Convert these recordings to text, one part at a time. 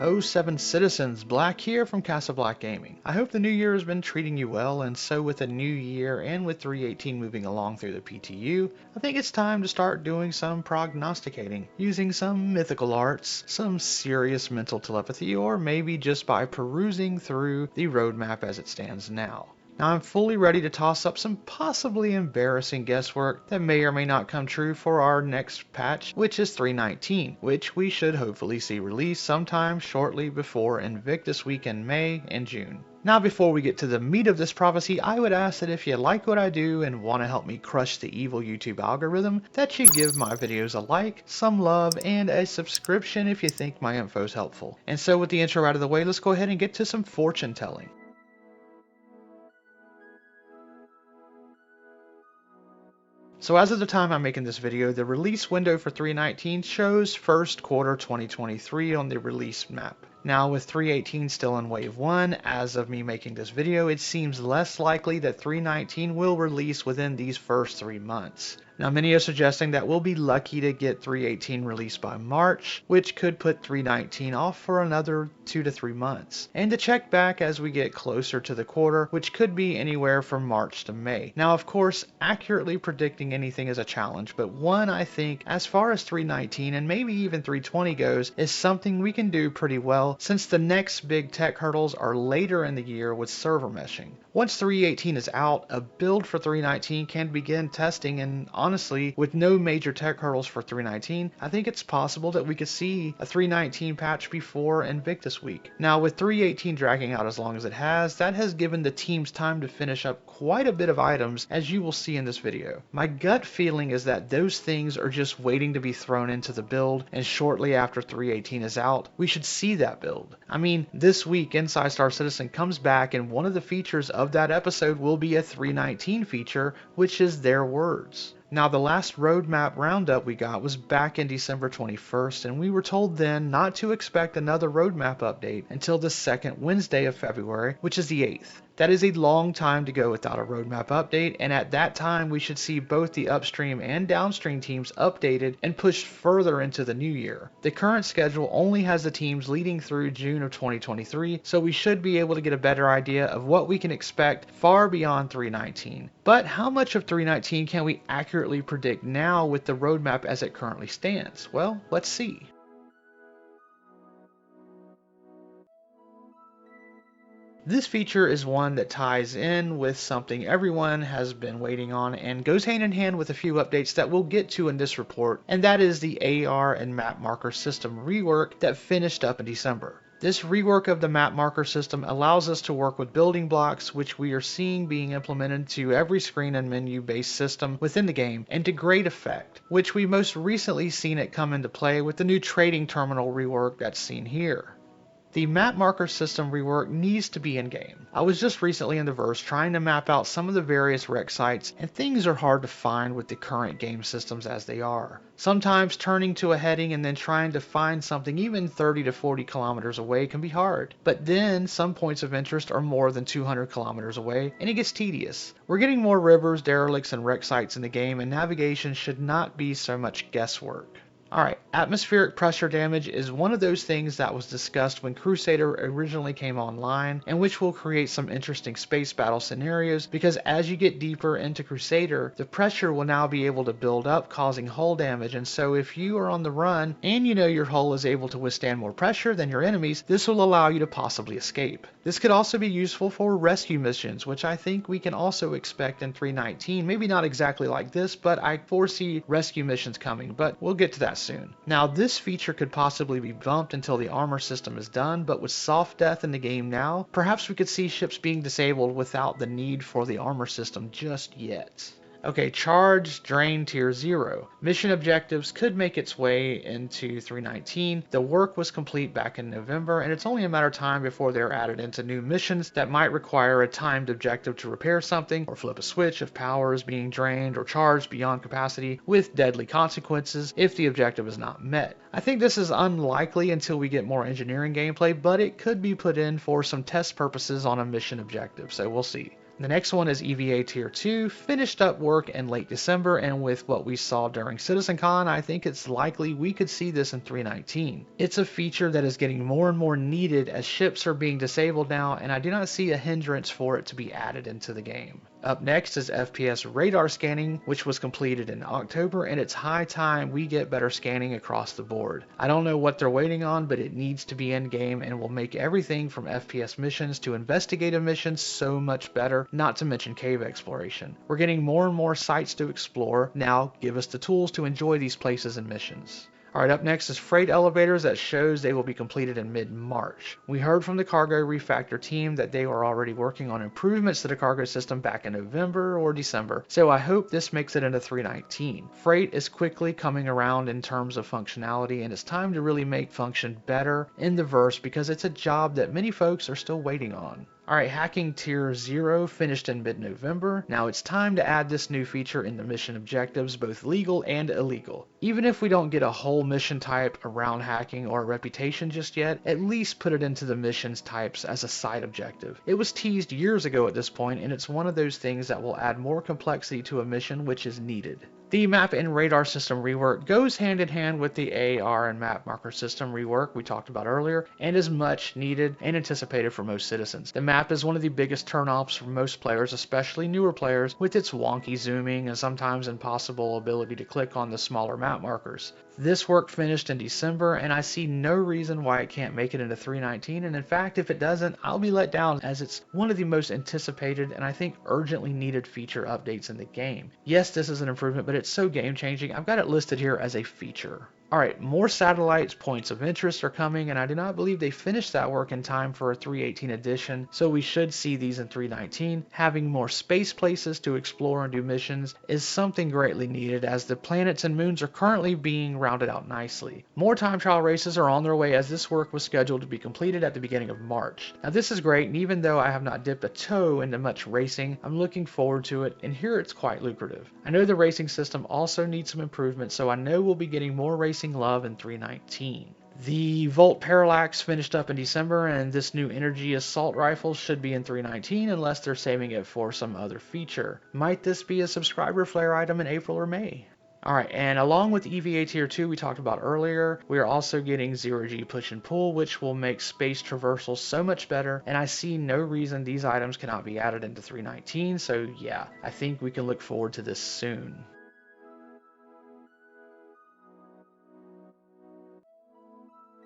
Oh, seven citizens, Black here from Castle Black Gaming. I hope the new year has been treating you well, and so with a new year and with 318 moving along through the PTU, I think it's time to start doing some prognosticating, using some mythical arts, some serious mental telepathy, or maybe just by perusing through the roadmap as it stands now. Now I'm fully ready to toss up some possibly embarrassing guesswork that may or may not come true for our next patch, which is 319, which we should hopefully see released sometime shortly before Invictus Week in May and June. Now before we get to the meat of this prophecy, I would ask that if you like what I do and want to help me crush the evil YouTube algorithm, that you give my videos a like, some love, and a subscription if you think my info is helpful. And so with the intro out of the way, let's go ahead and get to some fortune telling. So as of the time I'm making this video, the release window for 319 shows first quarter 2023 on the release map. Now with 318 still in wave 1, as of me making this video, it seems less likely that 319 will release within these first 3 months. Now many are suggesting that we'll be lucky to get 318 released by March, which could put 319 off for another 2 to 3 months, and to check back as we get closer to the quarter, which could be anywhere from March to May. Now of course, accurately predicting anything is a challenge, but one I think as far as 319 and maybe even 320 goes is something we can do pretty well, since the next big tech hurdles are later in the year with server meshing. Once 318 is out, a build for 319 can begin testing, and honestly, with no major tech hurdles for 319, I think it's possible that we could see a 319 patch before Invictus Week. Now with 318 dragging out as long as it has, that has given the teams time to finish up quite a bit of items, as you will see in this video. My gut feeling is that those things are just waiting to be thrown into the build, and shortly after 318 is out, we should see that build. I mean, this week Inside Star Citizen comes back, and one of the features of that episode will be a 319 feature, which is their words. Now the last roadmap roundup we got was back in December 21st, and we were told then not to expect another roadmap update until the second Wednesday of February, which is the 8th. That is a long time to go without a roadmap update, and at that time we should see both the upstream and downstream teams updated and pushed further into the new year. The current schedule only has the teams leading through June of 2023, so we should be able to get a better idea of what we can expect far beyond 319. But how much of 319 can we accurately predict now with the roadmap as it currently stands? Well, let's see. This feature is one that ties in with something everyone has been waiting on and goes hand in hand with a few updates that we'll get to in this report, and that is the AR and map marker system rework that finished up in December. This rework of the map marker system allows us to work with building blocks, which we are seeing being implemented to every screen and menu based system within the game, and to great effect, which we most recently seen it come into play with the new trading terminal rework that's seen here. The map marker system rework needs to be in game. I was just recently in the verse trying to map out some of the various rec sites, and things are hard to find with the current game systems as they are. Sometimes turning to a heading and then trying to find something even 30 to 40 kilometers away can be hard. But then some points of interest are more than 200 kilometers away, and it gets tedious. We're getting more rivers, derelicts, and wreck sites in the game, and navigation should not be so much guesswork. Alright, atmospheric pressure damage is one of those things that was discussed when Crusader originally came online, and which will create some interesting space battle scenarios, because as you get deeper into Crusader, the pressure will now be able to build up, causing hull damage, and so if you are on the run and you know your hull is able to withstand more pressure than your enemies, this will allow you to possibly escape. This could also be useful for rescue missions, which I think we can also expect in 319. Maybe not exactly like this, but I foresee rescue missions coming, but we'll get to that soon. Now this feature could possibly be bumped until the armor system is done, but with soft death in the game now, perhaps we could see ships being disabled without the need for the armor system just yet. Okay, Charge Drain Tier 0. Mission objectives could make its way into 319. The work was complete back in November, and it's only a matter of time before they're added into new missions that might require a timed objective to repair something, or flip a switch if power is being drained or charged beyond capacity, with deadly consequences if the objective is not met. I think this is unlikely until we get more engineering gameplay, but it could be put in for some test purposes on a mission objective, so we'll see. The next one is EVA Tier 2, finished up work in late December, and with what we saw during CitizenCon, I think it's likely we could see this in 3.19. It's a feature that is getting more and more needed as ships are being disabled now, and I do not see a hindrance for it to be added into the game. Up next is FPS radar scanning, which was completed in October, and it's high time we get better scanning across the board. I don't know what they're waiting on, but it needs to be in game and will make everything from FPS missions to investigative missions so much better, not to mention cave exploration. We're getting more and more sites to explore. Now give us the tools to enjoy these places and missions. Alright, up next is freight elevators that shows they will be completed in mid-March. We heard from the Cargo Refactor team that they were already working on improvements to the cargo system back in November or December, so I hope this makes it into 3.19. Freight is quickly coming around in terms of functionality, and it's time to really make function better in the verse because it's a job that many folks are still waiting on. Alright, hacking tier 0 finished in mid-November. Now it's time to add this new feature in the mission objectives, both legal and illegal. Even if we don't get a whole mission type around hacking or a reputation just yet, at least put it into the missions types as a side objective. It was teased years ago at this point, and it's one of those things that will add more complexity to a mission which is needed. The map and radar system rework goes hand in hand with the AR and map marker system rework we talked about earlier, and is much needed and anticipated for most citizens. The map is one of the biggest turnoffs for most players, especially newer players, with its wonky zooming and sometimes impossible ability to click on the smaller map markers. This work finished in December, and I see no reason why it can't make it into 3.19, and in fact, if it doesn't, I'll be let down, as it's one of the most anticipated and I think urgently needed feature updates in the game. Yes, this is an improvement, but it's so game changing, I've got it listed here as a feature. Alright, more satellites points of interest are coming, and I do not believe they finished that work in time for a 3.18 edition, so we should see these in 3.19. Having more space places to explore and do missions is something greatly needed, as the planets and moons are currently being rounded out nicely. More time trial races are on their way, as this work was scheduled to be completed at the beginning of March. Now this is great, and even though I have not dipped a toe into much racing, I'm looking forward to it, and here it's quite lucrative. I know the racing system also needs some improvement, so I know we'll be getting more racing love in 3.19. The Volt Parallax finished up in December, and this new energy assault rifle should be in 3.19 unless they're saving it for some other feature. Might this be a subscriber flare item in April or May? Alright, and along with EVA Tier 2 we talked about earlier, we are also getting zero-G push and pull, which will make space traversal so much better, and I see no reason these items cannot be added into 3.19, so yeah, I think we can look forward to this soon.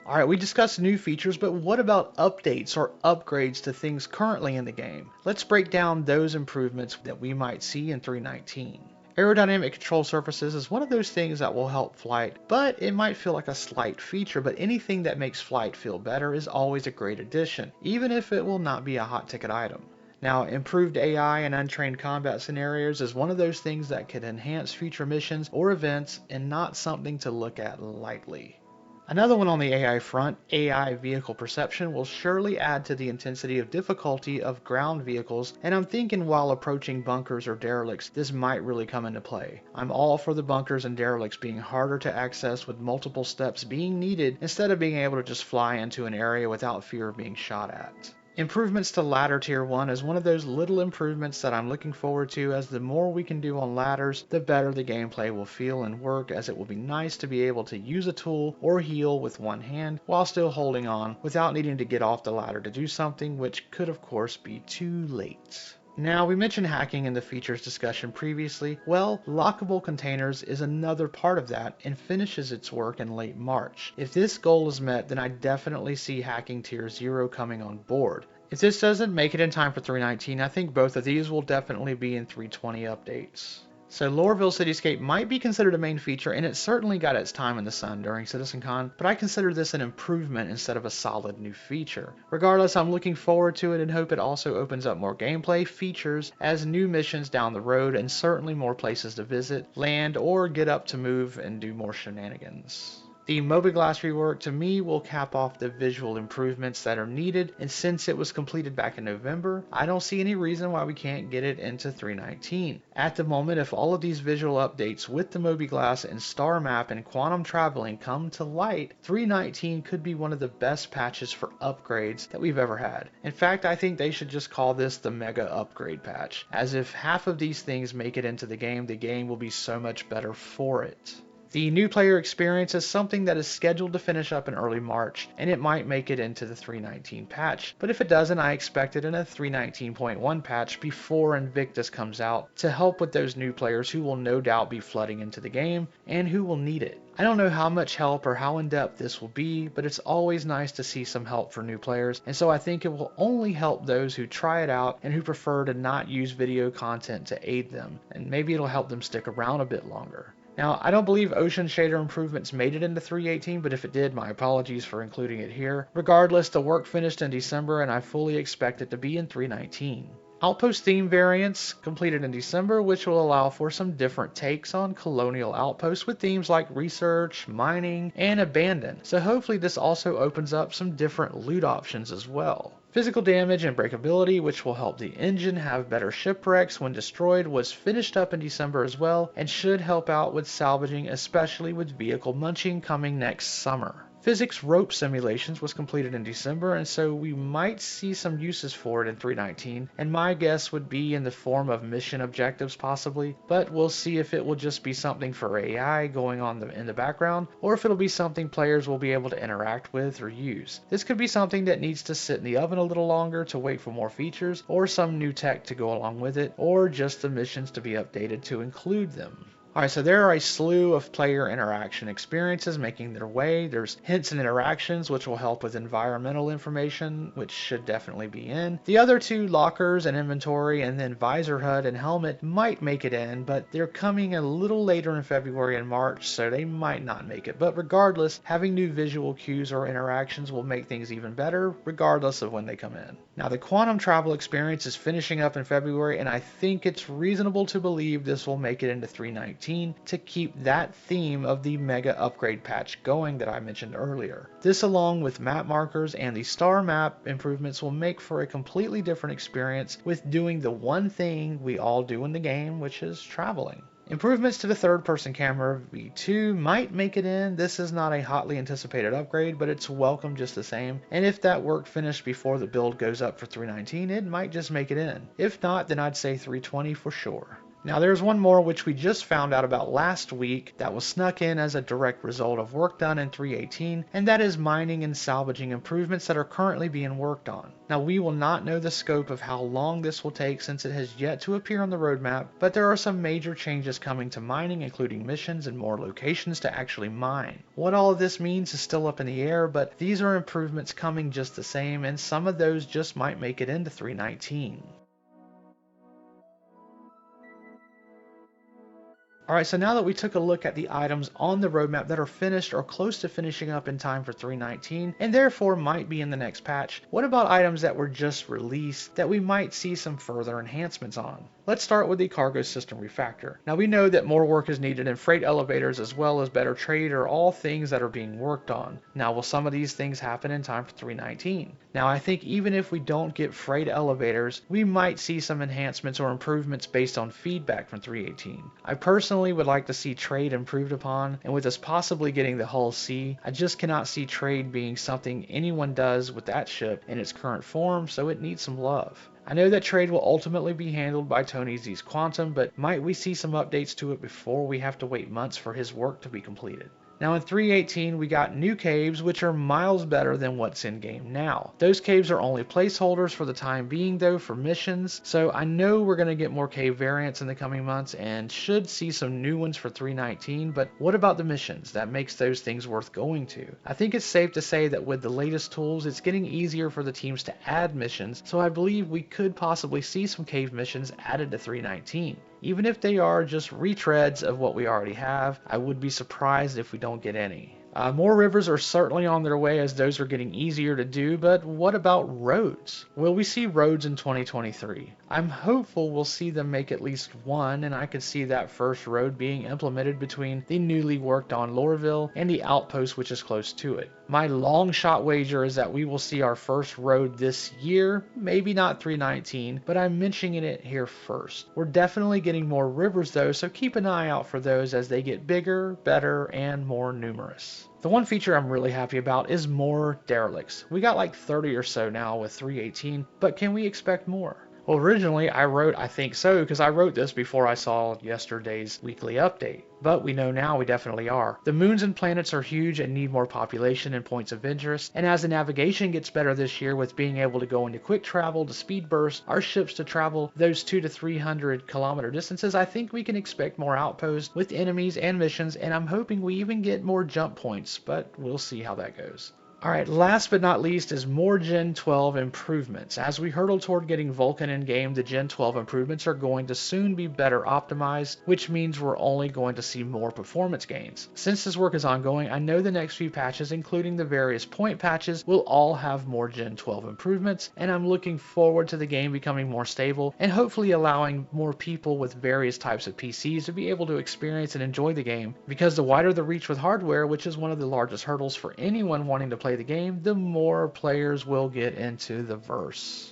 Alright, we discussed new features, but what about updates or upgrades to things currently in the game? Let's break down those improvements that we might see in 3.19. Aerodynamic control surfaces is one of those things that will help flight, but it might feel like a slight feature, but anything that makes flight feel better is always a great addition, even if it will not be a hot ticket item. Now, improved AI and untrained combat scenarios is one of those things that could enhance future missions or events and not something to look at lightly. Another one on the AI front, AI vehicle perception, will surely add to the intensity of difficulty of ground vehicles, and I'm thinking while approaching bunkers or derelicts, this might really come into play. I'm all for the bunkers and derelicts being harder to access with multiple steps being needed instead of being able to just fly into an area without fear of being shot at. Improvements to ladder tier 1 is one of those little improvements that I'm looking forward to, as the more we can do on ladders, the better the gameplay will feel and work, as it will be nice to be able to use a tool or heal with one hand while still holding on without needing to get off the ladder to do something, which could of course be too late. Now, we mentioned hacking in the features discussion previously. Well, lockable containers is another part of that and finishes its work in late March. If this goal is met, then I definitely see hacking tier 0 coming on board. If this doesn't make it in time for 3.19, I think both of these will definitely be in 3.20 updates. So Lorville Cityscape might be considered a main feature, and it certainly got its time in the sun during CitizenCon, but I consider this an improvement instead of a solid new feature. Regardless, I'm looking forward to it and hope it also opens up more gameplay features as new missions down the road, and certainly more places to visit, land, or get up to move and do more shenanigans. The mobiGlas rework to me will cap off the visual improvements that are needed, and since it was completed back in November, I don't see any reason why we can't get it into 3.19. At the moment, if all of these visual updates with the mobiGlas and star map and quantum traveling come to light, 3.19 could be one of the best patches for upgrades that we've ever had. In fact, I think they should just call this the mega upgrade patch, as if half of these things make it into the game will be so much better for it. The new player experience is something that is scheduled to finish up in early March, and it might make it into the 3.19 patch, but if it doesn't, I expect it in a 3.19.1 patch before Invictus comes out to help with those new players who will no doubt be flooding into the game and who will need it. I don't know how much help or how in-depth this will be, but it's always nice to see some help for new players, and so I think it will only help those who try it out and who prefer to not use video content to aid them, and maybe it'll help them stick around a bit longer. Now, I don't believe Ocean Shader improvements made it into 3.18, but if it did, my apologies for including it here. Regardless, the work finished in December, and I fully expect it to be in 3.19. Outpost theme variants completed in December, which will allow for some different takes on colonial outposts with themes like research, mining, and abandon. So hopefully this also opens up some different loot options as well. Physical damage and breakability, which will help the engine have better shipwrecks when destroyed, was finished up in December as well, and should help out with salvaging, especially with vehicle munching coming next summer. Physics rope simulations was completed in December, and so we might see some uses for it in 3.19, and my guess would be in the form of mission objectives possibly, but we'll see if it will just be something for AI going on in the background, or if it'll be something players will be able to interact with or use. This could be something that needs to sit in the oven a little longer to wait for more features, or some new tech to go along with it, or just the missions to be updated to include them. Alright, so there are a slew of player interaction experiences making their way. There's hints and interactions, which will help with environmental information, which should definitely be in. The other two, lockers and inventory, and then visor HUD and helmet, might make it in, but they're coming a little later in February and March, so they might not make it. But regardless, having new visual cues or interactions will make things even better, regardless of when they come in. Now, the quantum travel experience is finishing up in February, and I think it's reasonable to believe this will make it into 3.19 to keep that theme of the mega upgrade patch going that I mentioned earlier. This, along with map markers and the star map improvements, will make for a completely different experience with doing the one thing we all do in the game, which is traveling. Improvements to the third-person camera V2 might make it in. This is not a hotly anticipated upgrade, but it's welcome just the same. And if that work finished before the build goes up for 3.19, it might just make it in. If not, then I'd say 3.20 for sure. Now there's one more which we just found out about last week that was snuck in as a direct result of work done in 3.18, and that is mining and salvaging improvements that are currently being worked on. Now we will not know the scope of how long this will take since it has yet to appear on the roadmap, but there are some major changes coming to mining, including missions and more locations to actually mine. What all of this means is still up in the air, but these are improvements coming just the same, and some of those just might make it into 3.19. Alright, so now that we took a look at the items on the roadmap that are finished or close to finishing up in time for 3.19 and therefore might be in the next patch, what about items that were just released that we might see some further enhancements on? Let's start with the cargo system refactor. Now we know that more work is needed in freight elevators as well as better trade are all things that are being worked on. Now will some of these things happen in time for 3.19? Now I think even if we don't get freight elevators, we might see some enhancements or improvements based on feedback from 3.18. I personally would like to see trade improved upon, and with us possibly getting the Hull C, I just cannot see trade being something anyone does with that ship in its current form, so it needs some love. I know that trade will ultimately be handled by Tony Z's Quantum, but might we see some updates to it before we have to wait months for his work to be completed? Now in 3.18 we got new caves which are miles better than what's in game now. Those caves are only placeholders for the time being though for missions, so I know we're going to get more cave variants in the coming months and should see some new ones for 3.19, but what about the missions that makes those things worth going to? I think it's safe to say that with the latest tools it's getting easier for the teams to add missions, so I believe we could possibly see some cave missions added to 3.19. Even if they are just retreads of what we already have, I would be surprised if we don't get any. More rivers are certainly on their way as those are getting easier to do, but what about roads? Will we see roads in 2023? I'm hopeful we'll see them make at least one, and I could see that first road being implemented between the newly worked on Loreville and the outpost which is close to it. My long shot wager is that we will see our first road this year, maybe not 319, but I'm mentioning it here first. We're definitely getting more rivers though, so keep an eye out for those as they get bigger, better, and more numerous. The one feature I'm really happy about is more derelicts. We got like 30 or so now with 318, but can we expect more? Well, originally I think so, because I wrote this before I saw yesterday's weekly update. But we know now we definitely are. The moons and planets are huge and need more population and points of interest, and as the navigation gets better this year with being able to go into quick travel to speed burst, our ships to travel those 200 to 300 kilometer distances, I think we can expect more outposts with enemies and missions, and I'm hoping we even get more jump points, but we'll see how that goes. Alright, last but not least is more Gen 12 improvements. As we hurtle toward getting Vulcan in game, the Gen 12 improvements are going to soon be better optimized, which means we're only going to see more performance gains. Since this work is ongoing, I know the next few patches, including the various point patches, will all have more Gen 12 improvements, and I'm looking forward to the game becoming more stable and hopefully allowing more people with various types of PCs to be able to experience and enjoy the game, because the wider the reach with hardware, which is one of the largest hurdles for anyone wanting to play the game, the more players will get into the verse.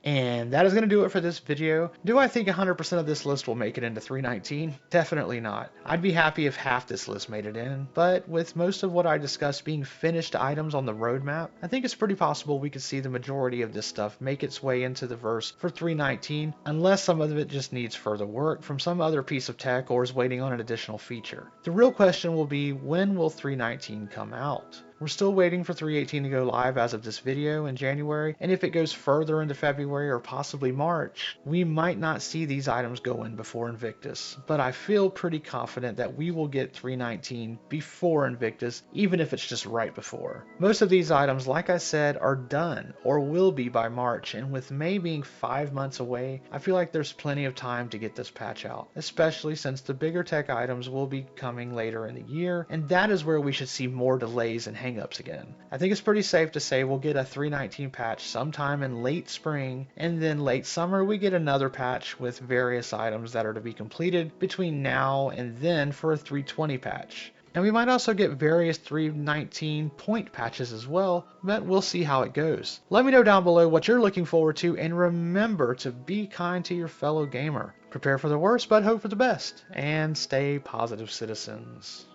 And that is going to do it for this video. Do I think 100% of this list will make it into 319? Definitely not. I'd be happy if half this list made it in, but with most of what I discussed being finished items on the roadmap, I think it's pretty possible we could see the majority of this stuff make its way into the verse for 319, unless some of it just needs further work from some other piece of tech or is waiting on an additional feature. The real question will be, when will 319 come out? We're still waiting for 318 to go live as of this video in January, and if it goes further into February or possibly March, we might not see these items go in before Invictus, but I feel pretty confident that we will get 319 before Invictus, even if it's just right before. Most of these items, like I said, are done or will be by March, and with May being 5 months away, I feel like there's plenty of time to get this patch out, especially since the bigger tech items will be coming later in the year, and that is where we should see more delays and hang-ups again. I think it's pretty safe to say we'll get a 319 patch sometime in late spring, and then late summer we get another patch with various items that are to be completed between now and then for a 320 patch. And we might also get various 319 point patches as well, but we'll see how it goes. Let me know down below what you're looking forward to, and remember to be kind to your fellow gamer. Prepare for the worst, but hope for the best, and stay positive, citizens.